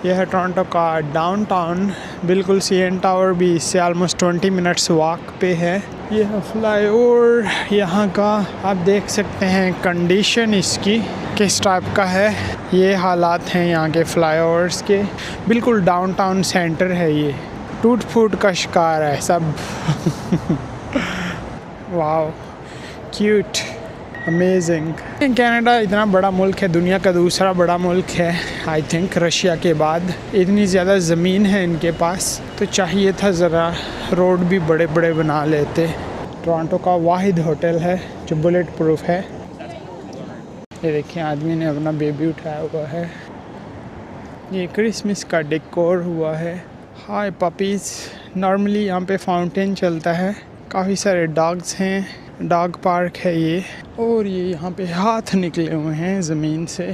यह है टोरंटो का डाउनटाउन, बिल्कुल सीएन टावर भी इससे ऑलमोस्ट 20 मिनट्स वॉक पे है। यह है फ्लाईओवर यहाँ का, आप देख सकते हैं कंडीशन इसकी किस टाइप का है। ये हालात हैं यहाँ के फ्लाईओवर्स के, बिल्कुल डाउनटाउन सेंटर है ये, टूट फूट का शिकार है सब। Wow, cute, amazing. कनाडा इतना बड़ा मुल्क है, दुनिया का दूसरा बड़ा मुल्क है आई थिंक रशिया के बाद। इतनी ज़्यादा ज़मीन है इनके पास, तो चाहिए था ज़रा रोड भी बड़े बड़े बना लेते। टोरंटो का वाहिद होटल है जो बुलेट प्रूफ है। ये देखिए आदमी ने अपना बेबी उठाया हुआ है। ये क्रिसमस का डेकोर हुआ है। हाय पपीज़। नॉर्मली यहाँ पे फाउंटेन चलता है, काफ़ी सारे डॉग्स हैं, डॉग पार्क है ये। और ये यहाँ पे हाथ निकले हुए हैं ज़मीन से।